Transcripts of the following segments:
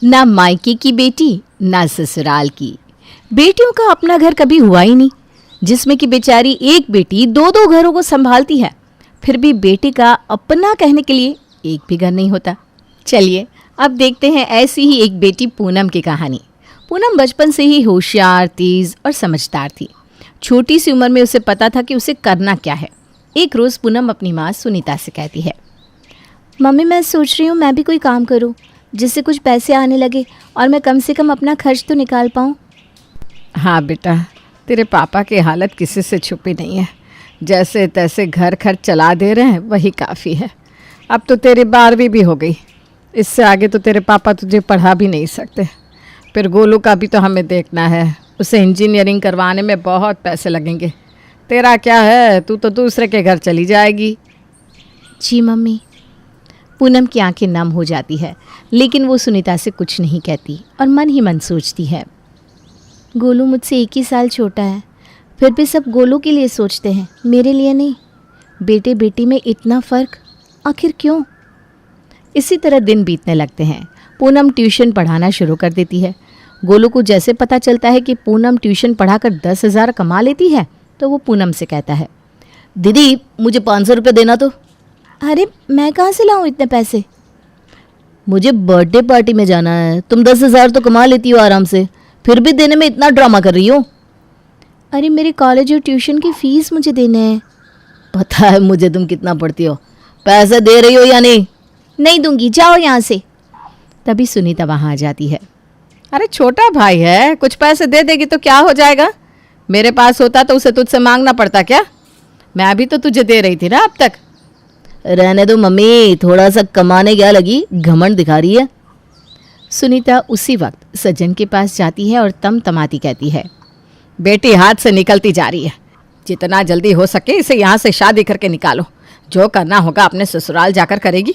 ना मायके की बेटी ना ससुराल की। बेटियों का अपना घर कभी हुआ ही नहीं, जिसमें कि बेचारी एक बेटी दो दो घरों को संभालती है। फिर भी बेटी का अपना कहने के लिए एक भी घर नहीं होता। चलिए अब देखते हैं ऐसी ही एक बेटी पूनम की कहानी। पूनम बचपन से ही होशियार, तेज और समझदार थी। छोटी सी उम्र में उसे पता था कि उसे करना क्या है। एक रोज़ पूनम अपनी माँ सुनीता से कहती है, मम्मी मैं सोच रही हूँ मैं भी कोई काम करूँ जिससे कुछ पैसे आने लगे और मैं कम से कम अपना खर्च तो निकाल पाऊँ। हाँ बेटा, तेरे पापा की हालत किसी से छुपी नहीं है। जैसे तैसे घर खर्च चला दे रहे हैं वही काफ़ी है। अब तो तेरी 12वीं भी हो गई, इससे आगे तो तेरे पापा तुझे पढ़ा भी नहीं सकते। फिर गोलू का भी तो हमें देखना है, उसे इंजीनियरिंग करवाने में बहुत पैसे लगेंगे। तेरा क्या है, तू तो दूसरे के घर चली जाएगी। जी मम्मी। पूनम की आंखें नम हो जाती है, लेकिन वो सुनीता से कुछ नहीं कहती और मन ही मन सोचती है, गोलू मुझसे 1 ही साल छोटा है, फिर भी सब गोलू के लिए सोचते हैं, मेरे लिए नहीं। बेटे बेटी में इतना फ़र्क आखिर क्यों? इसी तरह दिन बीतने लगते हैं। पूनम ट्यूशन पढ़ाना शुरू कर देती है। गोलू को जैसे पता चलता है कि पूनम ट्यूशन पढ़ाकर 10,000 कमा लेती है तो वो पूनम से कहता है, दीदी मुझे 500 रुपये देना तो। अरे मैं कहाँ से लाऊं इतने पैसे? मुझे बर्थडे पार्टी में जाना है, तुम 10,000 तो कमा लेती हो आराम से, फिर भी देने में इतना ड्रामा कर रही हो। अरे मेरे कॉलेज और ट्यूशन की फ़ीस मुझे देने हैं। पता है मुझे तुम कितना पढ़ती हो, पैसे दे रही हो या नहीं? नहीं दूंगी, जाओ यहाँ से। तभी सुनीता वहाँ आ जाती है। अरे छोटा भाई है, कुछ पैसे दे देगी तो क्या हो जाएगा? मेरे पास होता तो उसे तुझसे मांगना पड़ता क्या? मैं अभी तो तुझे दे रही थी ना अब तक। रहने दो मम्मी, थोड़ा सा कमाने क्या लगी, घमंड दिखा रही है। सुनीता उसी वक्त सज्जन के पास जाती है और तमतमाती कहती है, बेटी हाथ से निकलती जा रही है, जितना जल्दी हो सके इसे यहाँ से शादी करके निकालो। जो करना होगा अपने ससुराल जाकर करेगी।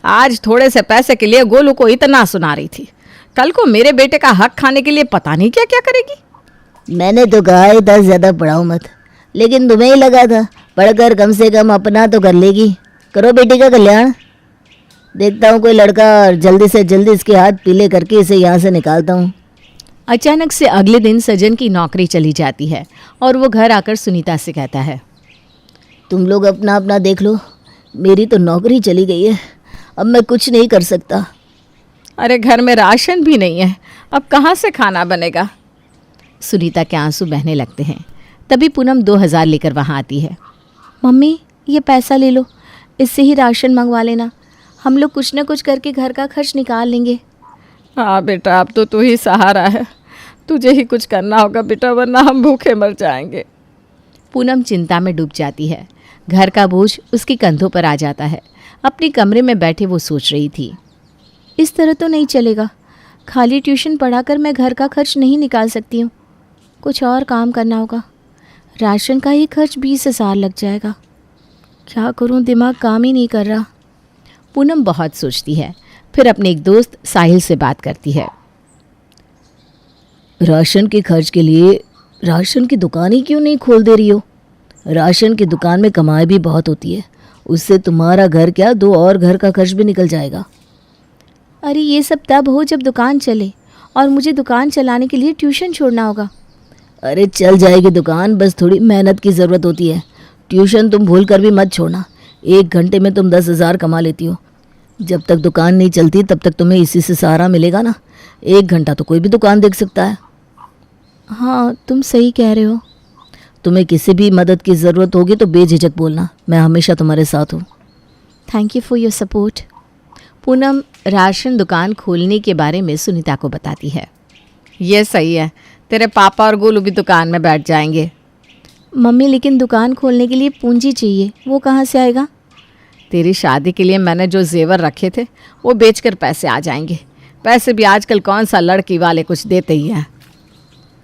आज थोड़े से पैसे के लिए गोलू को इतना सुना रही थी, कल को मेरे बेटे का हक खाने के लिए पता नहीं क्या क्या करेगी। मैंने तो कहा ही था ज़्यादा पढ़ाओ मत, लेकिन तुम्हें ही लगा था पढ़कर कम से कम अपना तो कर लेगी। करो बेटी का कल्याण। देखता हूँ कोई लड़का और जल्दी से जल्दी इसके हाथ पीले करके इसे यहाँ से निकालता हूँ। अचानक से अगले दिन सज्जन की नौकरी चली जाती है और वो घर आकर सुनीता से कहता है, तुम लोग अपना अपना देख लो, मेरी तो नौकरी चली गई है, अब मैं कुछ नहीं कर सकता। अरे घर में राशन भी नहीं है, अब कहाँ से खाना बनेगा? सुनीता के आंसू बहने लगते हैं। तभी पूनम 2,000 लेकर वहाँ आती है। मम्मी ये पैसा ले लो, इससे ही राशन मंगवा लेना, हम लोग कुछ ना कुछ करके घर का खर्च निकाल लेंगे। हाँ बेटा, अब तो तू ही सहारा है, तुझे ही कुछ करना होगा बेटा, वरना हम भूखे मर जाएंगे। पूनम चिंता में डूब जाती है। घर का बोझ उसके कंधों पर आ जाता है। अपने कमरे में बैठे वो सोच रही थी, इस तरह तो नहीं चलेगा, खाली ट्यूशन पढ़ाकर मैं घर का खर्च नहीं निकाल सकती हूँ, कुछ और काम करना होगा। राशन का ही खर्च 20,000 लग जाएगा, क्या करूँ, दिमाग काम ही नहीं कर रहा। पूनम बहुत सोचती है, फिर अपने एक दोस्त साहिल से बात करती है। राशन के खर्च के लिए राशन की दुकान ही क्यों नहीं खोल दे रही हो? राशन की दुकान में कमाई भी बहुत होती है, उससे तुम्हारा घर क्या 2 और घर का खर्च भी निकल जाएगा। अरे ये सब तब हो जब दुकान चले, और मुझे दुकान चलाने के लिए ट्यूशन छोड़ना होगा। अरे चल जाएगी दुकान, बस थोड़ी मेहनत की ज़रूरत होती है। ट्यूशन तुम भूल कर भी मत छोड़ना, 1 घंटे में तुम 10,000 कमा लेती हो। जब तक दुकान नहीं चलती तब तक तुम्हें इसी से सहारा मिलेगा ना। 1 घंटा तो कोई भी दुकान देख सकता है। हाँ तुम सही कह रहे हो। तुम्हें किसी भी मदद की ज़रूरत होगी तो बेझिझक बोलना, मैं हमेशा तुम्हारे साथ हूँ। Thank you for your support. Poonam ration दुकान खोलने के बारे में सुनीता को बताती है। ये सही है, तेरे पापा और गोलू भी दुकान में बैठ जाएंगे। मम्मी लेकिन दुकान खोलने के लिए पूंजी चाहिए, वो कहाँ से आएगा? तेरी शादी के लिए मैंने जो जेवर रखे थे वो बेचकर पैसे आ जाएंगे। पैसे भी आजकल कौन सा लड़की वाले कुछ देते ही हैं।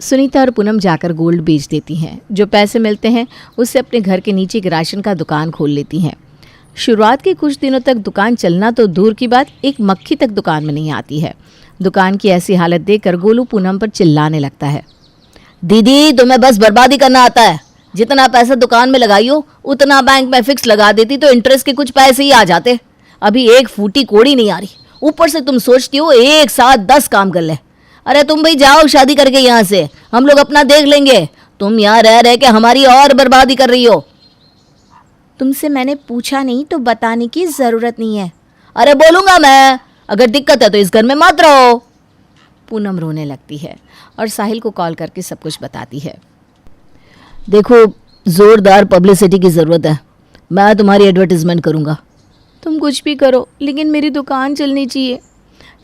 सुनीता और पूनम जाकर गोल्ड बेच देती हैं। जो पैसे मिलते हैं उससे अपने घर के नीचे एक राशन का दुकान खोल लेती हैं। शुरुआत के कुछ दिनों तक दुकान चलना तो दूर की बात, एक मक्खी तक दुकान में नहीं आती है। दुकान की ऐसी हालत देखकर गोलू पूनम पर चिल्लाने लगता है। दीदी तुम्हें बस बर्बादी करना आता है, जितना पैसा दुकान में लगाई हो उतना बैंक में फिक्स लगा देती तो इंटरेस्ट के कुछ पैसे ही आ जाते। अभी 1 फूटी कोड़ी नहीं आ रही, ऊपर से तुम सोचती हो एक साथ 10 काम कर ले। अरे तुम भाई जाओ शादी करके यहाँ से, हम लोग अपना देख लेंगे। तुम यहाँ रह रह के हमारी और बर्बादी कर रही हो। तुमसे मैंने पूछा नहीं तो बताने की ज़रूरत नहीं है। अरे बोलूंगा मैं, अगर दिक्कत है तो इस घर में मत रहो। पूनम रोने लगती है और साहिल को कॉल करके सब कुछ बताती है। देखो, जोरदार पब्लिसिटी की ज़रूरत है, मैं तुम्हारी एडवर्टीजमेंट करूँगा। तुम कुछ भी करो लेकिन मेरी दुकान चलनी चाहिए।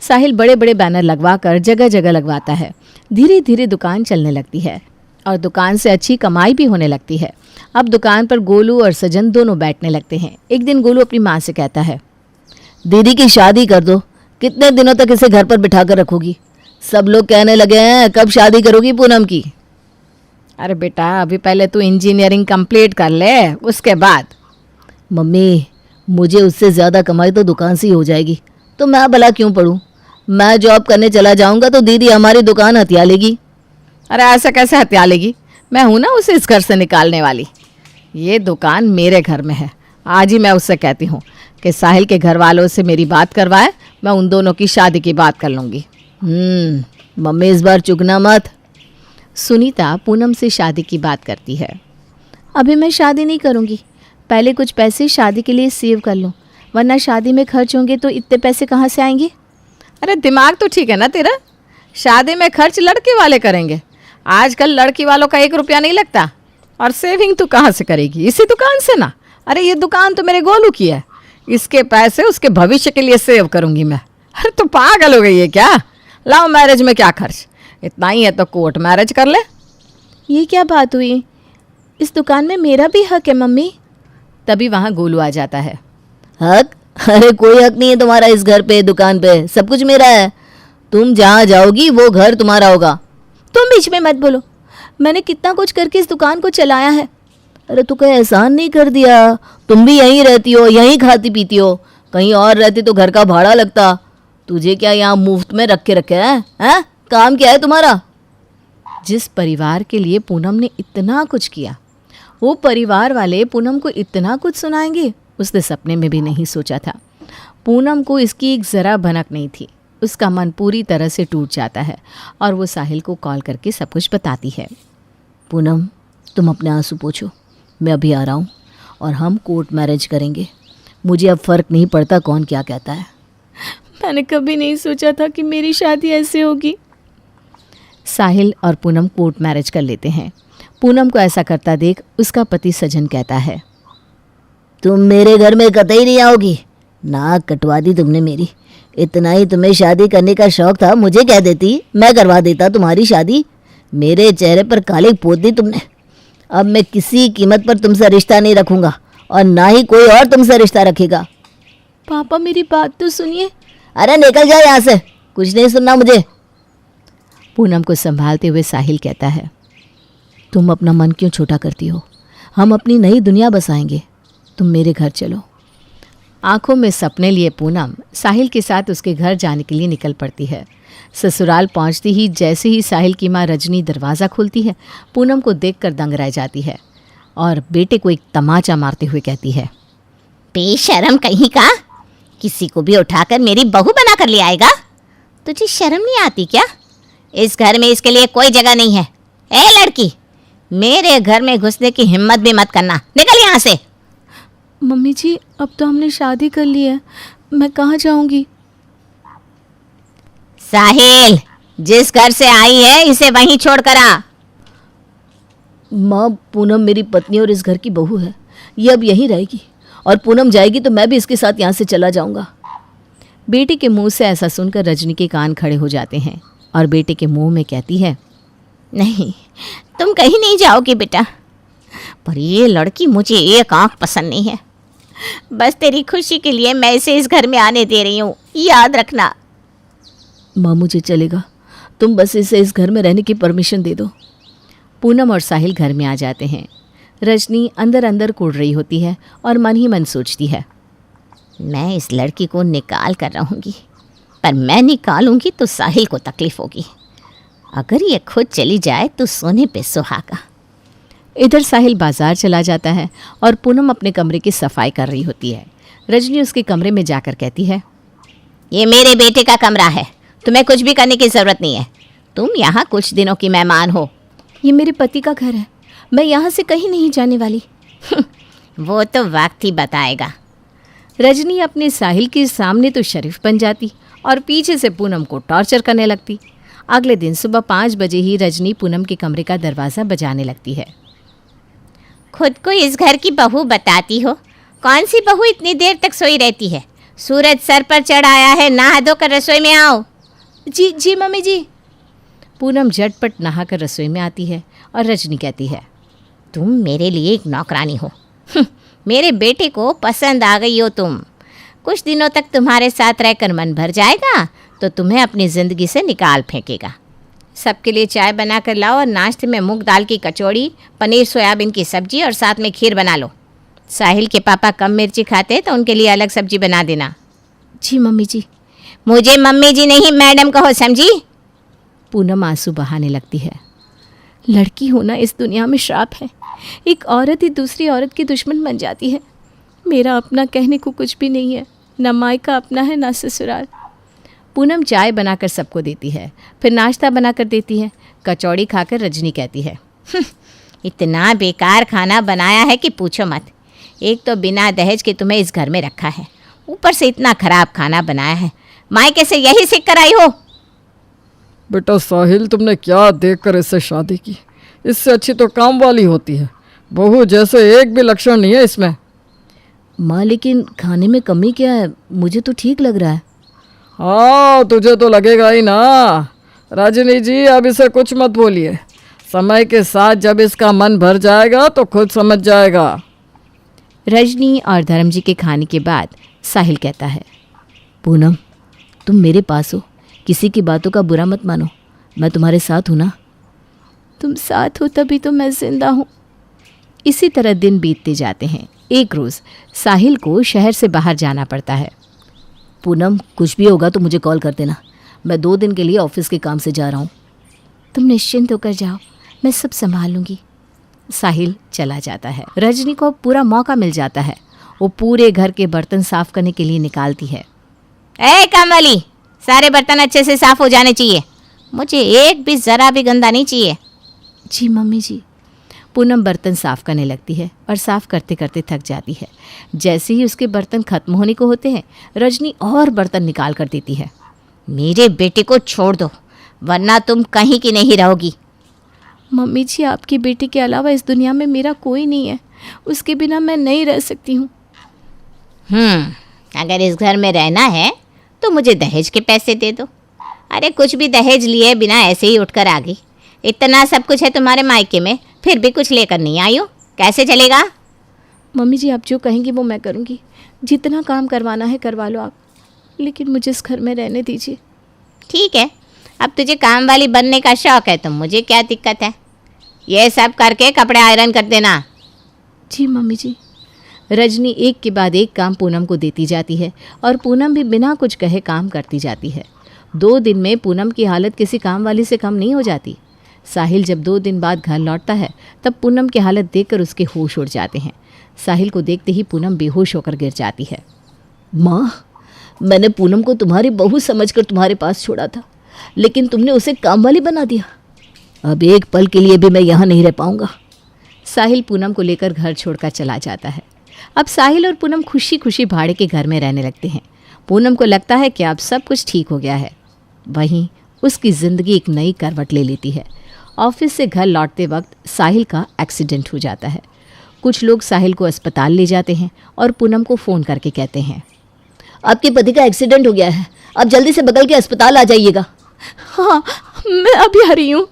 साहिल बड़े बड़े बैनर लगवा कर जगह जगह लगवाता है। धीरे धीरे दुकान चलने लगती है और दुकान से अच्छी कमाई भी होने लगती है। अब दुकान पर गोलू और सजन दोनों बैठने लगते हैं। एक दिन गोलू अपनी माँ से कहता है, दीदी की शादी कर दो, कितने दिनों तक इसे घर पर बिठा कर रखोगी? सब लोग कहने लगे हैं कब शादी करोगी पूनम की। अरे बेटा, अभी पहले तू इंजीनियरिंग कंप्लीट कर ले, उसके बाद। मम्मी, मुझे उससे ज़्यादा कमाई तो दुकान से ही हो जाएगी, तो मैं भला क्यों पढ़ूं? मैं जॉब करने चला जाऊंगा तो दीदी हमारी दुकान हथिया लेगी। अरे ऐसा कैसे हत्या लेगी? मैं हूं ना उसे इस घर से निकालने वाली। ये दुकान मेरे घर में है। आज ही मैं उससे कहती हूँ कि साहिल के घर वालों से मेरी बात करवाए, मैं उन दोनों की शादी की बात कर लूँगी। मम्मी इस बार चुकना मत। सुनीता पूनम से शादी की बात करती है। अभी मैं शादी नहीं करूँगी, पहले कुछ पैसे शादी के लिए सेव कर लूँ, वरना शादी में खर्च होंगे तो इतने पैसे कहाँ से आएंगे? अरे दिमाग तो ठीक है ना तेरा? शादी में खर्च लड़के वाले करेंगे। आजकल लड़की वालों का 1 रुपया नहीं लगता। और सेविंग तू कहाँ से करेगी? इसी दुकान से ना। अरे ये दुकान तो मेरे गोलू की है, इसके पैसे उसके भविष्य के लिए सेव करूँगी मैं। अरे तो पागल हो गई है क्या? लव मैरिज में क्या खर्च? इतना ही है तो कोर्ट मैरिज कर ले। ये क्या बात हुई? इस दुकान में मेरा भी हक है मम्मी। तभी वहाँ गोलू आ जाता है। हक? अरे कोई हक नहीं है तुम्हारा इस घर पे, दुकान पे, सब कुछ मेरा है। तुम जहाँ जाओगी वो घर तुम्हारा होगा। तुम बीच में मत बोलो, मैंने कितना कुछ करके इस दुकान को चलाया है। अरे तू कोई एहसान नहीं कर दिया? तुम भी यहीं रहती हो, यहीं खाती पीती हो। कहीं और रहती तो घर का भाड़ा लगता। तुझे क्या यहाँ मुफ्त में रख के रखे हैं? काम क्या है तुम्हारा? जिस परिवार के लिए पूनम ने इतना कुछ किया, वो परिवार वाले पूनम को इतना कुछ सुनाएंगे, उसने सपने में भी नहीं सोचा था। पूनम को इसकी एक ज़रा भनक नहीं थी। उसका मन पूरी तरह से टूट जाता है और वो साहिल को कॉल करके सब कुछ बताती है। पूनम, तुम अपने आंसू पोंछो, मैं अभी आ रहा हूँ और हम कोर्ट मैरिज करेंगे। मुझे अब फ़र्क नहीं पड़ता कौन क्या कहता है। मैंने कभी नहीं सोचा था कि मेरी शादी ऐसे होगी। साहिल और पूनम कोर्ट मैरिज कर लेते हैं। पूनम को ऐसा करता देख उसका पति सजन कहता है, तुम मेरे घर में कतई नहीं आओगी। नाक कटवा दी तुमने मेरी। इतना ही तुम्हें शादी करने का शौक था, मुझे कह देती, मैं करवा देता तुम्हारी शादी। मेरे चेहरे पर कालिक पोत दी तुमने। अब मैं किसी कीमत पर तुमसे रिश्ता नहीं रखूंगा और ना ही कोई और तुमसे रिश्ता रखेगा। पापा मेरी बात तो सुनिए। अरे निकल जाओ यहाँ से, कुछ नहीं सुनना मुझे। पूनम को संभालते हुए साहिल कहता है, तुम अपना मन क्यों छोटा करती हो? हम अपनी नई दुनिया बसाएंगे, तुम मेरे घर चलो। आंखों में सपने लिए पूनम साहिल के साथ उसके घर जाने के लिए निकल पड़ती है। ससुराल पहुंचती ही जैसे ही साहिल की माँ रजनी दरवाज़ा खोलती है, पूनम को देखकर दंग रह जाती है और बेटे को एक तमाचा मारते हुए कहती है, बेशरम कहीं का, किसी को भी उठाकर मेरी बहू बना कर ले आएगा। तुझे शर्म नहीं आती क्या? इस घर में इसके लिए कोई जगह नहीं है। ए लड़की, मेरे घर में घुसने की हिम्मत भी मत करना, निकल यहाँ से। मम्मी जी, अब तो हमने शादी कर ली है, मैं कहाँ जाऊंगी? साहिल, जिस घर से आई है इसे वहीं छोड़ कर आ। माँ, पूनम मेरी पत्नी और इस घर की बहू है, ये अब यहीं रहेगी और पूनम जाएगी तो मैं भी इसके साथ यहाँ से चला जाऊँगा। बेटे के मुंह से ऐसा सुनकर रजनी के कान खड़े हो जाते हैं और बेटे के मुंह में कहती है, नहीं, तुम कहीं नहीं जाओगे बेटा, पर ये लड़की मुझे एक आंख पसंद नहीं है। बस तेरी खुशी के लिए मैं इसे इस घर में आने दे रही हूँ, याद रखना। माँ, मुझे चलेगा, तुम बस इसे इस घर में रहने की परमिशन दे दो। पूनम और साहिल घर में आ जाते हैं। रजनी अंदर अंदर कुढ़ रही होती है और मन ही मन सोचती है, मैं इस लड़की को निकाल कर रहूँगी, पर मैं निकालूंगी तो साहिल को तकलीफ होगी। अगर ये खुद चली जाए तो सोने पे सुहागा। इधर साहिल बाजार चला जाता है और पूनम अपने कमरे की सफाई कर रही होती है। रजनी उसके कमरे में जाकर कहती है, ये मेरे बेटे का कमरा है, तुम्हें कुछ भी करने की ज़रूरत नहीं है। तुम यहाँ कुछ दिनों की मेहमान हो। ये मेरे पति का घर है, मैं यहाँ से कहीं नहीं जाने वाली। वो तो वक्त ही बताएगा। रजनी अपने साहिल के सामने तो शरीफ बन जाती और पीछे से पूनम को टॉर्चर करने लगती। अगले दिन सुबह 5 बजे ही रजनी पूनम के कमरे का दरवाज़ा बजाने लगती है। खुद को इस घर की बहू बताती हो? कौन सी बहू इतनी देर तक सोई रहती है? सूरज सर पर चढ़ आया है, नहा धोकर रसोई में आओ। जी जी मम्मी जी। पूनम झटपट नहाकर रसोई में आती है और रजनी कहती है, तुम मेरे लिए एक नौकरानी हो। मेरे बेटे को पसंद आ गई हो तुम। कुछ दिनों तक तुम्हारे साथ रहकर मन भर जाएगा तो तुम्हें अपनी ज़िंदगी से निकाल फेंकेगा। सबके लिए चाय बना कर लाओ और नाश्ते में मूंग दाल की कचौड़ी, पनीर सोयाबीन की सब्जी और साथ में खीर बना लो। साहिल के पापा कम मिर्ची खाते तो उनके लिए अलग सब्जी बना देना। जी मम्मी जी। मुझे मम्मी जी नहीं मैडम कहो, समझी? पूनम आंसू बहाने लगती है। लड़की होना इस दुनिया में श्राप है। एक औरत ही दूसरी औरत की दुश्मन बन जाती है। मेरा अपना कहने को कुछ भी नहीं है, न मायका अपना है न ससुराल। पूनम चाय बनाकर सबको देती है, फिर नाश्ता बनाकर देती है। कचौड़ी खाकर रजनी कहती है, इतना बेकार खाना बनाया है कि पूछो मत। एक तो बिना दहेज के तुम्हें इस घर में रखा है, ऊपर से इतना खराब खाना बनाया है। मायके से यही सीख कर आई हो? बेटा साहिल, तुमने क्या देखकर इससे शादी की? इससे अच्छी तो काम वाली होती है। बहू जैसे एक भी लक्षण नहीं है इसमें। माँ लेकिन खाने में कमी क्या है? मुझे तो ठीक लग रहा है। हाँ, तुझे तो लगेगा ही ना। रजनी जी, अब इसे कुछ मत बोलिए। समय के साथ जब इसका मन भर जाएगा तो खुद समझ जाएगा। रजनी और धर्म जी के खाने के बाद साहिल कहता है, पूनम, तुम मेरे पास हो, किसी की बातों का बुरा मत मानो। मैं तुम्हारे साथ हूँ ना। तुम साथ हो तभी तो मैं जिंदा हूँ। इसी तरह दिन बीतते जाते हैं। एक रोज़ साहिल को शहर से बाहर जाना पड़ता है। पूनम, कुछ भी होगा तो मुझे कॉल कर देना। मैं 2 दिन के लिए ऑफिस के काम से जा रहा हूँ। तुम निश्चिंत होकर जाओ, मैं सब संभाल लूँगी। साहिल चला जाता है। रजनी को पूरा मौका मिल जाता है। वो पूरे घर के बर्तन साफ करने के लिए निकालती है। ए कामवाली, सारे बर्तन अच्छे से साफ हो जाने चाहिए। मुझे एक भी ज़रा भी गंदा नहीं चाहिए। जी मम्मी जी। पूनम बर्तन साफ करने लगती है और साफ करते करते थक जाती है। जैसे ही उसके बर्तन खत्म होने को होते हैं, रजनी और बर्तन निकाल कर देती है। मेरे बेटे को छोड़ दो, वरना तुम कहीं की नहीं रहोगी। मम्मी जी, आपके बेटे के अलावा इस दुनिया में मेरा कोई नहीं है। उसके बिना मैं नहीं रह सकती हूँ। अगर इस घर में रहना है तो मुझे दहेज के पैसे दे दो। अरे कुछ भी दहेज लिए बिना ऐसे ही उठकर आ गई। इतना सब कुछ है तुम्हारे मायके में, फिर भी कुछ लेकर नहीं आई हो। कैसे चलेगा? मम्मी जी, आप जो कहेंगी वो मैं करूँगी। जितना काम करवाना है करवा लो आप, लेकिन मुझे इस घर में रहने दीजिए। ठीक है, अब तुझे काम वाली बनने का शौक़ है तो मुझे क्या दिक्कत है। ये सब करके कपड़े आयरन कर देना। जी मम्मी जी। रजनी एक के बाद एक काम पूनम को देती जाती है और पूनम भी बिना कुछ कहे काम करती जाती है। 2 दिन में पूनम की हालत किसी काम वाली से कम नहीं हो जाती। साहिल जब 2 दिन बाद घर लौटता है तब पूनम की हालत देखकर उसके होश उड़ जाते हैं। साहिल को देखते ही पूनम बेहोश होकर गिर जाती है। माँ, मैंने पूनम को तुम्हारी बहू समझकर तुम्हारे पास छोड़ा था, लेकिन तुमने उसे काम वाली बना दिया। अब एक पल के लिए भी मैं यहाँ नहीं रह पाऊँगा। साहिल पूनम को लेकर घर छोड़कर चला जाता है। अब साहिल और पूनम खुशी खुशी भाड़े के घर में रहने लगते हैं। पूनम को लगता है कि अब सब कुछ ठीक हो गया है। वहीं उसकी ज़िंदगी एक नई करवट ले लेती है। ऑफिस से घर लौटते वक्त साहिल का एक्सीडेंट हो जाता है। कुछ लोग साहिल को अस्पताल ले जाते हैं और पूनम को फ़ोन करके कहते हैं, आपके पति का एक्सीडेंट हो गया है, आप जल्दी से बगल के अस्पताल आ जाइएगा। हाँ, मैं अभी आ रही हूँ।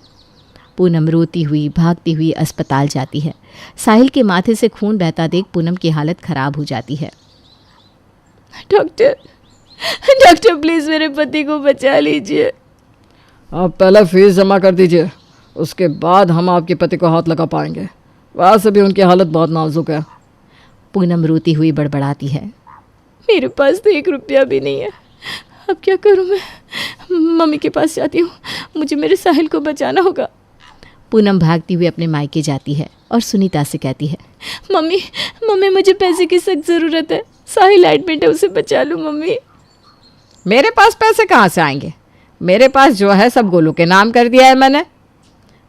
पूनम रोती हुई भागती हुई अस्पताल जाती है। साहिल के माथे से खून बहता देख पूनम की हालत ख़राब हो जाती है। डॉक्टर, डॉक्टर प्लीज़ मेरे पति को बचा लीजिए। आप पहले फीस जमा कर दीजिए, उसके बाद हम आपके पति को हाथ लगा पाएंगे। वैसे भी उनकी हालत बहुत नाजुक है। पूनम रोती हुई बड़बड़ाती है, मेरे पास तो 1 रुपया भी नहीं है। अब क्या करूं मैं? मम्मी के पास जाती हूँ, मुझे मेरे साहिल को बचाना होगा। पूनम भागती हुई अपने मायके जाती है और सुनीता से कहती है, मम्मी मुझे पैसे की सख्त ज़रूरत है। साहिल एडमिट है, उसे बचा लो मम्मी। मेरे पास पैसे कहाँ से आएंगे? मेरे पास जो है सब गोलू के नाम कर दिया है मैंने।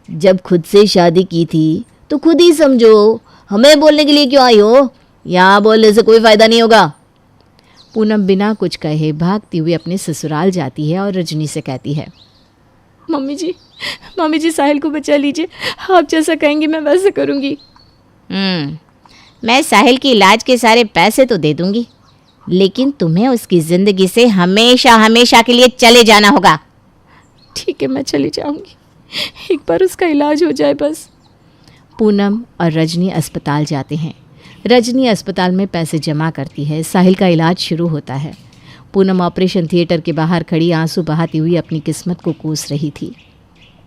जब खुद से शादी की थी तो खुद ही समझो, हमें बोलने के लिए क्यों आई हो? यहाँ बोलने से कोई फायदा नहीं होगा। पूनम बिना कुछ कहे भागती हुई अपने ससुराल जाती है और रजनी से कहती है, मम्मी जी साहिल को बचा लीजिए, आप जैसा कहेंगी मैं वैसा करूँगी। मैं साहिल के इलाज के सारे पैसे तो दे दूंगी, लेकिन तुम्हें उसकी ज़िंदगी से हमेशा हमेशा के लिए चले जाना होगा। ठीक है, मैं चली जाऊँगी, एक बार उसका इलाज हो जाए बस। पूनम और रजनी अस्पताल जाते हैं। रजनी अस्पताल में पैसे जमा करती है। साहिल का इलाज शुरू होता है। पूनम ऑपरेशन थिएटर के बाहर खड़ी आंसू बहाती हुई अपनी किस्मत को कोस रही थी।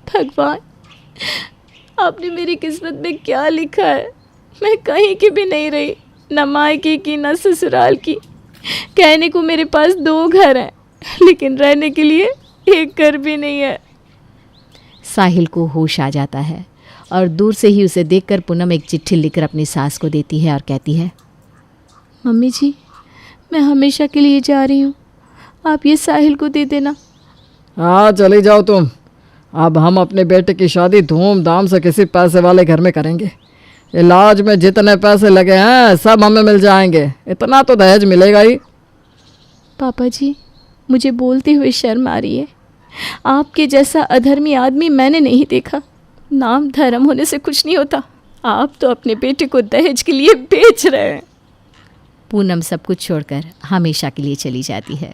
भगवान, आपने मेरी किस्मत में क्या लिखा है? मैं कहीं की भी नहीं रही, न मायके की न ससुराल की। कहने को मेरे पास 2 घर हैं, लेकिन रहने के लिए एक घर भी नहीं है। साहिल को होश आ जाता है और दूर से ही उसे देखकर पूनम एक चिट्ठी लिखकर अपनी सास को देती है और कहती है, मम्मी जी, मैं हमेशा के लिए जा रही हूँ, आप ये साहिल को दे देना। हाँ चली जाओ तुम। अब हम अपने बेटे की शादी धूमधाम से किसी पैसे वाले घर में करेंगे। इलाज में जितने पैसे लगे हैं सब हमें मिल जाएंगे, इतना तो दहेज मिलेगा ही। पापा जी, मुझे बोलते हुए शर्म आ रही है। आपके जैसा अधर्मी आदमी मैंने नहीं देखा। नाम धर्म होने से कुछ नहीं होता। आप तो अपने बेटे को दहेज के लिए बेच रहे हैं। पूनम सब कुछ छोड़कर हमेशा के लिए चली जाती है।